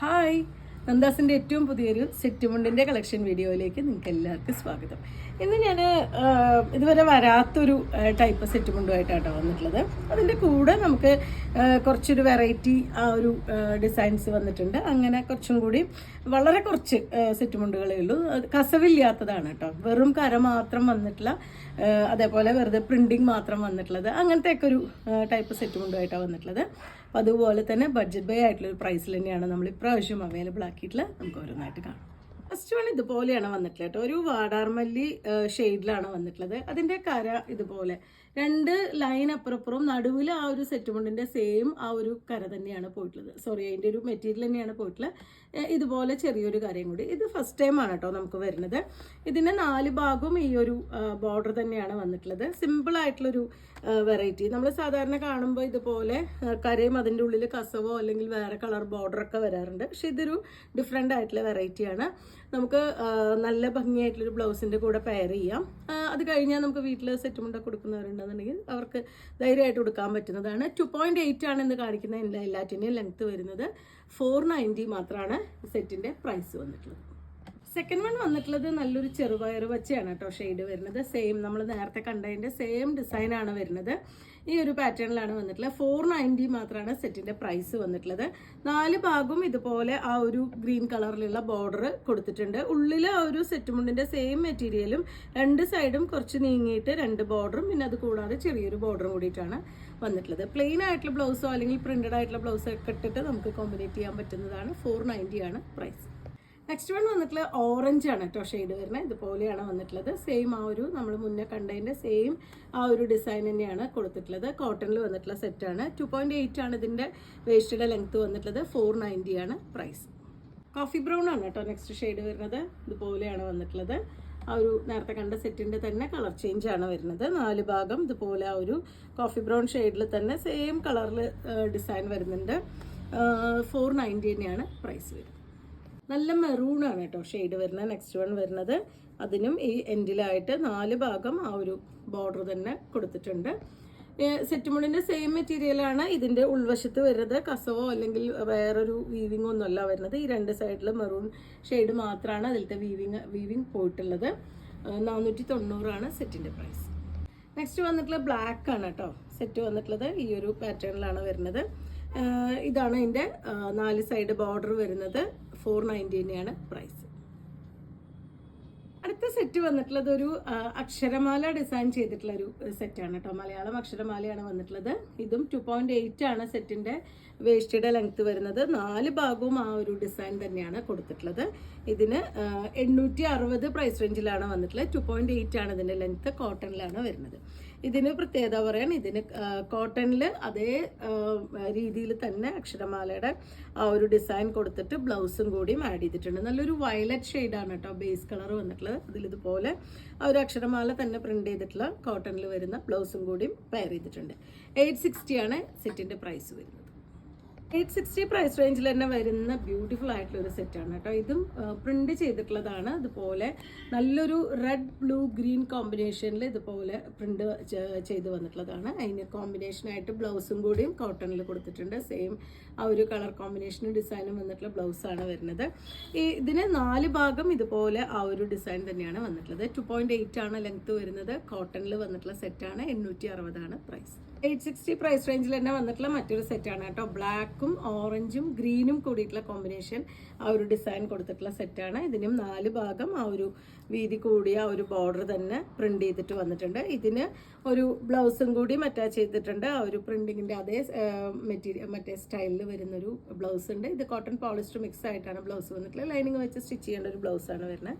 Hi, നന്ദാസിൻ്റെ ഏറ്റവും പുതിയൊരു set മുണ്ടിൻ്റെ collection വീഡിയോയിലേക്ക് നിങ്ങൾക്ക് എല്ലാവർക്കും സ്വാഗതം. ഇന്ന് ഞാൻ ഇതുവരെ വരാത്തൊരു ടൈപ്പ് സെറ്റ് മുണ്ടുമായിട്ടാണ് വന്നിട്ടുള്ളത്. അതിൻ്റെ കൂടെ നമുക്ക് കുറച്ചൊരു വെറൈറ്റി ആ ഒരു ഡിസൈൻസ് വന്നിട്ടുണ്ട്. അങ്ങനെ കുറച്ചും കൂടി വളരെ കുറച്ച് സെറ്റ് മുണ്ടുകളേ ഉള്ളൂ. കസവില്ലാത്തതാണ് കേട്ടോ, വെറും കര മാത്രം വന്നിട്ടുള്ള, അതേപോലെ വെറുതെ പ്രിൻറ്റിങ് മാത്രം വന്നിട്ടുള്ളത്, അങ്ങനത്തെയൊക്കെ ഒരു ടൈപ്പ് സെറ്റ് മുണ്ടുമായിട്ടാണ് വന്നിട്ടുള്ളത്. അപ്പോൾ അതുപോലെ തന്നെ ബഡ്ജറ്റ് ബൈ ആയിട്ടുള്ളൊരു പ്രൈസിൽ തന്നെയാണ് നമ്മൾ ഇപ്രാവശ്യം അവൈലബിൾ ആക്കിയിട്ടുള്ളത്. നമുക്ക് ഓരോന്നായിട്ട് കാണാം. ഫസ്റ്റ് വൺ ഇതുപോലെയാണ് വന്നിട്ടുള്ളത് കേട്ടോ, ഒരു വാടാർമല്ലി ഷെയ്ഡിലാണ് വന്നിട്ടുള്ളത്. അതിൻ്റെ കര ഇതുപോലെ രണ്ട് ലൈൻ അപ്പുറപ്പുറം നടുവിൽ ആ ഒരു സെറ്റ് മുണ്ടിൻ്റെ സെയിം ആ ഒരു കര തന്നെയാണ് പോയിട്ടുള്ളത്. സോറി, അതിൻ്റെ ഒരു മെറ്റീരിയൽ തന്നെയാണ് പോയിട്ടുള്ളത്. ഇതുപോലെ ചെറിയൊരു കരയും കൂടി. ഇത് ഫസ്റ്റ് ടൈമാണ് കേട്ടോ നമുക്ക് വരുന്നത്. ഇതിൻ്റെ 4 ഭാഗവും ഈ ഒരു ബോർഡർ തന്നെയാണ് വന്നിട്ടുള്ളത്. സിമ്പിൾ ആയിട്ടുള്ളൊരു വെറൈറ്റി. നമ്മൾ സാധാരണ കാണുമ്പോൾ ഇതുപോലെ കരയും അതിൻ്റെ ഉള്ളിൽ കസവോ അല്ലെങ്കിൽ വേറെ കളർ ബോർഡറൊക്കെ വരാറുണ്ട്. പക്ഷെ ഇതൊരു ഡിഫറെൻ്റ് ആയിട്ടുള്ള വെറൈറ്റിയാണ്. നമുക്ക് നല്ല ഭംഗിയായിട്ടുള്ളൊരു ബ്ലൗസിൻ്റെ കൂടെ പെയർ ചെയ്യാം. അത് കഴിഞ്ഞാൽ നമുക്ക് വീട്ടിൽ സെറ്റ് മുണ്ടൊക്കെ കൊടുക്കുന്നവരുണ്ടെന്നുണ്ടെങ്കിൽ അവർക്ക് ധൈര്യമായിട്ട് കൊടുക്കാൻ പറ്റുന്നതാണ്. 2.8 ആണ് ഇന്ന് കാണിക്കുന്ന എല്ലാറ്റിൻ്റെയും ലെങ്ത്ത് വരുന്നത്. 490 മാത്രമാണ് സെറ്റിൻ്റെ പ്രൈസ് വന്നിട്ടുള്ളത്. സെക്കൻഡ് വൺ വന്നിട്ടുള്ളത് നല്ലൊരു ചെറുപയർ പച്ചയാണ് കേട്ടോ ഷെയ്ഡ് വരുന്നത്. സെയിം നമ്മൾ നേരത്തെ കണ്ടതിൻ്റെ സെയിം ഡിസൈനാണ് വരുന്നത്. ഈ ഒരു പാറ്റേണിലാണ് വന്നിട്ടുള്ളത്. 490 മാത്രമാണ് സെറ്റിൻ്റെ പ്രൈസ് വന്നിട്ടുള്ളത്. 4 ഭാഗവും ഇതുപോലെ ആ ഒരു ഗ്രീൻ കളറിലുള്ള ബോർഡർ കൊടുത്തിട്ടുണ്ട്. ഉള്ളിൽ ആ ഒരു സെറ്റ് മുണ്ടിൻ്റെ സെയിം മെറ്റീരിയലും 2 സൈഡും കുറച്ച് നീങ്ങിയിട്ട് 2 ബോർഡറും പിന്നെ അത് കൂടാതെ ചെറിയൊരു ബോർഡറും കൂടിയിട്ടാണ് വന്നിട്ടുള്ളത്. പ്ലെയിൻ ആയിട്ടുള്ള ബ്ലൗസോ അല്ലെങ്കിൽ പ്രിന്റഡ് ആയിട്ടുള്ള ബ്ലൗസോ ഒക്കെ ഇട്ടിട്ട് നമുക്ക് കോമ്പിനേറ്റ് ചെയ്യാൻ പറ്റുന്നതാണ്. 490 ആണ് പ്രൈസ്. നെക്സ്റ്റ് വൺ വന്നിട്ടുള്ളത് ഓറഞ്ച് ആണ് കേട്ടോ ഷെയ്ഡ് വരുന്നത്. ഇതുപോലെയാണ് വന്നിട്ടുള്ളത്. സെയിം ആ ഒരു നമ്മൾ മുന്നേ കണ്ടതിൻ്റെ സെയിം ആ ഒരു ഡിസൈൻ തന്നെയാണ് കൊടുത്തിട്ടുള്ളത്. കോട്ടണിൽ വന്നിട്ടുള്ള സെറ്റാണ്. 2.8 ആണ് ഇതിൻ്റെ വേസ്റ്റിയുടെ ലെങ്ത്ത് വന്നിട്ടുള്ളത്. 490 ആണ് പ്രൈസ്. കോഫി ബ്രൗൺ ആണ് കേട്ടോ നെക്സ്റ്റ് ഷെയ്ഡ് വരുന്നത്. ഇതുപോലെയാണ് വന്നിട്ടുള്ളത്. ആ ഒരു നേരത്തെ കണ്ട സെറ്റിൻ്റെ തന്നെ കളർ ചേഞ്ച് ആണ് വരുന്നത്. 4 ഭാഗം ഇതുപോലെ ആ ഒരു കോഫി ബ്രൗൺ ഷെയ്ഡിൽ തന്നെ സെയിം കളറിൽ ഡിസൈൻ വരുന്നുണ്ട്. 490 തന്നെയാണ് പ്രൈസ് വരുന്നത്. നല്ല മെറൂണാണ് കേട്ടോ ഷെയ്ഡ് വരുന്നത്. നെക്സ്റ്റ് വൺ വരുന്നത് അതിനും ഈ എൻഡിലായിട്ട് 4 ഭാഗം ആ ഒരു ബോർഡർ തന്നെ കൊടുത്തിട്ടുണ്ട്. സെറ്റ് മുണ്ടിൻ്റെ സെയിം മെറ്റീരിയലാണ്. ഇതിൻ്റെ ഉൾവശത്ത് വരുന്നത് കസവോ അല്ലെങ്കിൽ വേറൊരു വീവിംഗ് ഒന്നുമല്ല വരുന്നത്. ഈ 2 സൈഡിൽ മെറൂൺ ഷെയ്ഡ് മാത്രമാണ് അതിലത്തെ വീവിംഗ് പോയിട്ടുള്ളത്. 490 ആണ് സെറ്റിൻ്റെ പ്രൈസ്. നെക്സ്റ്റ് വന്നിട്ടുള്ള ബ്ലാക്ക് ആണ് കേട്ടോ സെറ്റ് വന്നിട്ടുള്ളത്. ഈ ഒരു പാറ്റേണിലാണ് വരുന്നത്. ഇതാണ് അതിൻ്റെ 4 സൈഡ് ബോർഡർ വരുന്നത്. 490 തന്നെയാണ് പ്രൈസ്. അടുത്ത സെറ്റ് വന്നിട്ടുള്ളത് ഒരു അക്ഷരമാല ഡിസൈൻ ചെയ്തിട്ടുള്ള ഒരു സെറ്റാണ് കേട്ടോ. മലയാളം അക്ഷരമാലയാണ് വന്നിട്ടുള്ളത്. ഇതും 2.8 ആണ് സെറ്റിൻ്റെ വേസ്റ്റിയുടെ ലെങ്ത്ത് വരുന്നത്. 4 ഭാഗവും ആ ഒരു ഡിസൈൻ തന്നെയാണ് കൊടുത്തിട്ടുള്ളത്. ഇതിന് 860 പ്രൈസ് റേഞ്ചിലാണ് വന്നിട്ടുള്ളത്. 2.8 ആണ് ഇതിൻ്റെ ലെങ്ത്ത്. കോട്ടണിലാണ് വരുന്നത്. ഇതിന് പ്രത്യേകത പറയാൻ, ഇതിന് കോട്ടണിൽ അതേ രീതിയിൽ തന്നെ അക്ഷരമാലയുടെ ആ ഒരു ഡിസൈൻ കൊടുത്തിട്ട് ബ്ലൗസും കൂടിയും ആഡ് ചെയ്തിട്ടുണ്ട്. നല്ലൊരു വയലറ്റ് ഷെയ്ഡാണ് കേട്ടോ ബേസ് കളർ വന്നിട്ടുള്ളത്. അതിലിതുപോലെ ആ ഒരു അക്ഷരമാല തന്നെ പ്രിന്റ് ചെയ്തിട്ടുള്ള കോട്ടണിൽ വരുന്ന ബ്ലൗസും കൂടിയും പെയർ ചെയ്തിട്ടുണ്ട്. 860 ആണ് സെറ്റിൻ്റെ പ്രൈസ് വരുന്നത്. 860 പ്രൈസ് റേഞ്ചിൽ തന്നെ വരുന്ന ബ്യൂട്ടിഫുൾ ആയിട്ടുള്ള ഒരു സെറ്റാണ് കേട്ടോ. ഇതും പ്രിന്റ് ചെയ്തിട്ടുള്ളതാണ്. അതുപോലെ നല്ലൊരു റെഡ് ബ്ലൂ ഗ്രീൻ കോമ്പിനേഷനിൽ ഇതുപോലെ പ്രിന്റ് ചെയ്ത് വന്നിട്ടുള്ളതാണ്. അതിന് കോമ്പിനേഷനായിട്ട് ബ്ലൗസും കൂടിയും കോട്ടണിൽ കൊടുത്തിട്ടുണ്ട്. സെയിം ആ ഒരു കളർ കോമ്പിനേഷനും ഡിസൈനും വന്നിട്ടുള്ള ബ്ലൗസാണ് വരുന്നത്. ഇതിന് 4 ഭാഗം ഇതുപോലെ ആ ഒരു ഡിസൈൻ തന്നെയാണ് വന്നിട്ടുള്ളത്. 2.8 ആണ് ലെങ്ത്ത് വരുന്നത്. കോട്ടണിൽ വന്നിട്ടുള്ള സെറ്റാണ്. 860 ആണ് പ്രൈസ്. 860 പ്രൈസ് റേഞ്ചിൽ തന്നെ വന്നിട്ടുള്ള മറ്റൊരു സെറ്റാണ് കേട്ടോ. ബ്ലാക്കും ഓറഞ്ചും ഗ്രീനും കൂടിയിട്ടുള്ള കോമ്പിനേഷൻ ആ ഒരു ഡിസൈൻ കൊടുത്തിട്ടുള്ള സെറ്റാണ്. ഇതിനും 4 ഭാഗം ആ ഒരു വീതി കൂടിയ ആ ഒരു ബോർഡർ തന്നെ പ്രിന്റ് ചെയ്തിട്ട് വന്നിട്ടുണ്ട്. ഇതിന് ഒരു ബ്ലൗസും കൂടി അറ്റാച്ച് ചെയ്തിട്ടുണ്ട്. ആ ഒരു പ്രിന്റിങ്ങിൻ്റെ അതേ മെറ്റീരിയൽ മറ്റേ സ്റ്റൈലിൽ വരുന്നൊരു ബ്ലൗസ് ഉണ്ട്. ഇത് കോട്ടൺ പോളിസ്റ്റർ മിക്സ് ആയിട്ടാണ് ബ്ലൗസ് വന്നിട്ടുള്ളത്. ലൈനിങ് വെച്ച് സ്റ്റിച്ച് ചെയ്യേണ്ട ഒരു ബ്ലൗസാണ് വരുന്നത്.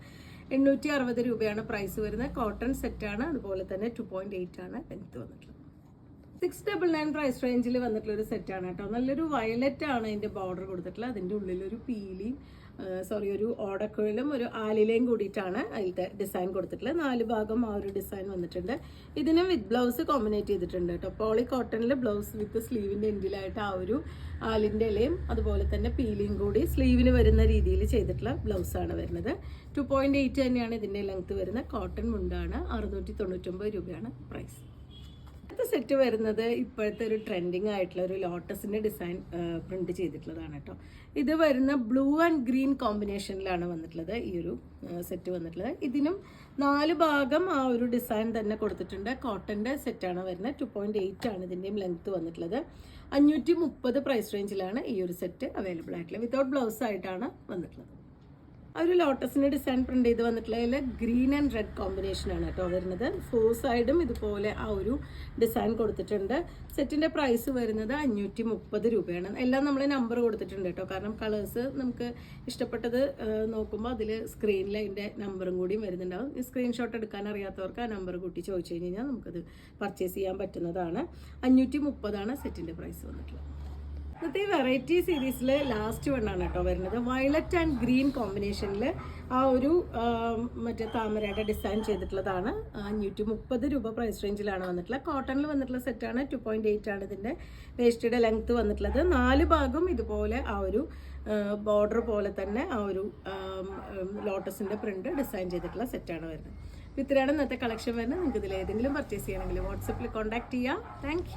860 രൂപയാണ് പ്രൈസ് വരുന്നത്. കോട്ടൺ സെറ്റാണ്. അതുപോലെ തന്നെ 2.8 ആണ് ലെങ്ത്ത് വന്നിട്ടുള്ളത്. 699 പ്രൈസ് റേഞ്ചിൽ വന്നിട്ടുള്ള ഒരു സെറ്റാണ് കേട്ടോ. നല്ലൊരു വയലറ്റ് ആണ് അതിൻ്റെ ബോർഡർ കൊടുത്തിട്ടുള്ളത്. അതിൻ്റെ ഉള്ളിലൊരു പീലിയും ഒരു ഓടക്കുഴലും ഒരു ആലിലയും കൂടിയിട്ടാണ് അതിലത്തെ ഡിസൈൻ കൊടുത്തിട്ടുള്ളത്. 4 ഭാഗം ആ ഒരു ഡിസൈൻ വന്നിട്ടുണ്ട്. ഇതിന് വിത്ത് ബ്ലൗസ് കോമ്പിനേറ്റ് ചെയ്തിട്ടുണ്ട് കേട്ടോ. പോളി കോട്ടണിൽ ബ്ലൗസ് വിത്ത് സ്ലീവിൻ്റെ എൻഡിലായിട്ട് ആ ഒരു ആലിൻ്റെ ഇലയും അതുപോലെ തന്നെ പീലിയും കൂടി സ്ലീവിന് വരുന്ന രീതിയിൽ ചെയ്തിട്ടുള്ള ബ്ലൗസാണ് വരുന്നത്. 2.8 തന്നെയാണ് ഇതിൻ്റെ ലെങ്ത്ത് വരുന്നത്. കോട്ടൺ മുണ്ടാണ്. 699 രൂപയാണ് പ്രൈസ്. സെറ്റ് വരുന്നത് ഇപ്പോഴത്തെ ഒരു ട്രെൻഡിങ് ആയിട്ടുള്ള ഒരു ലോട്ടസിന്റെ ഡിസൈൻ പ്രിന്റ് ചെയ്തിട്ടുള്ളതാണ് കേട്ടോ. ഇത് വരുന്ന ബ്ലൂ ആൻഡ് ഗ്രീൻ കോമ്പിനേഷനിലാണ് വന്നിട്ടുള്ളത് ഈ ഒരു സെറ്റ് വന്നിട്ടുള്ളത്. ഇതിനും 4 ഭാഗം ആ ഒരു ഡിസൈൻ തന്നെ കൊടുത്തിട്ടുണ്ട്. കോട്ടന്റെ സെറ്റാണ് വരുന്നത്. 2.8 ആണ് ഇതിന്റെയും ലെങ്ത് വന്നിട്ടുള്ളത്. 530 പ്രൈസ് റേഞ്ചിലാണ് ഈ ഒരു സെറ്റ് അവൈലബിൾ ആയിട്ടുള്ളത്. വിത്തൗട്ട് ബ്ലൗസ് ആയിട്ടാണ് വന്നിട്ടുള്ളത്. ആ ഒരു ലോട്ടസിന്റെ ഡിസൈൻ പ്രിന്റ് ചെയ്ത് വന്നിട്ടുള്ളതിൽ ഗ്രീൻ ആൻഡ് റെഡ് കോമ്പിനേഷൻ ആണ് കേട്ടോ വരുന്നത്. 4 സൈഡും ഇതുപോലെ ആ ഒരു ഡിസൈൻ കൊടുത്തിട്ടുണ്ട്. സെറ്റിന്റെ പ്രൈസ് വരുന്നത് 530 രൂപയാണ്. എല്ലാം നമ്മൾ നമ്പർ കൊടുത്തിട്ടുണ്ട് കേട്ടോ. കാരണം കളേഴ്സ് നമുക്ക് ഇഷ്ടപ്പെട്ടത് നോക്കുമ്പോൾ അതിൽ സ്ക്രീനിൽ അതിന്റെ നമ്പറും കൂടിയും വരുന്നുണ്ടാവും. ഈ സ്ക്രീൻഷോട്ട് എടുക്കാൻ അറിയാത്തവർക്ക് ആ നമ്പർ കൂട്ടി ചോദിച്ചു കഴിഞ്ഞാൽ നമുക്കത് പർച്ചേസ് ചെയ്യാൻ പറ്റുന്നതാണ്. 530 ആണ് സെറ്റിന്റെ പ്രൈസ് വന്നിട്ടുള്ളത്. ഇന്നത്തെ ഈ വെറൈറ്റി സീരീസിൽ ലാസ്റ്റ് വണ്ണാണ് കേട്ടോ വരുന്നത്. വയലറ്റ് ആൻഡ് ഗ്രീൻ കോമ്പിനേഷനിൽ ആ ഒരു മറ്റേ താമരയുടെ ഡിസൈൻ ചെയ്തിട്ടുള്ളതാണ്. 530 രൂപ പ്രൈസ് റേഞ്ചിലാണ് വന്നിട്ടുള്ളത്. കോട്ടണിൽ വന്നിട്ടുള്ള സെറ്റാണ്. 2.8 ആണ് ഇതിൻ്റെ വേസ്റ്റിയുടെ ലെങ്ത് വന്നിട്ടുള്ളത്. 4 ഭാഗം ഇതുപോലെ ആ ഒരു ബോർഡർ പോലെ തന്നെ ആ ഒരു ലോട്ടസിൻ്റെ പ്രിന്റ് ഡിസൈൻ ചെയ്തിട്ടുള്ള സെറ്റാണ് വരുന്നത്. ഇത്രയാണ് ഇന്നത്തെ കളക്ഷൻ വരുന്നത്. നിങ്ങൾക്ക് ഇതിൽ ഏതെങ്കിലും പർച്ചേസ് ചെയ്യണമെങ്കിൽ വാട്സപ്പിൽ കോൺടാക്ട് ചെയ്യാം. താങ്ക്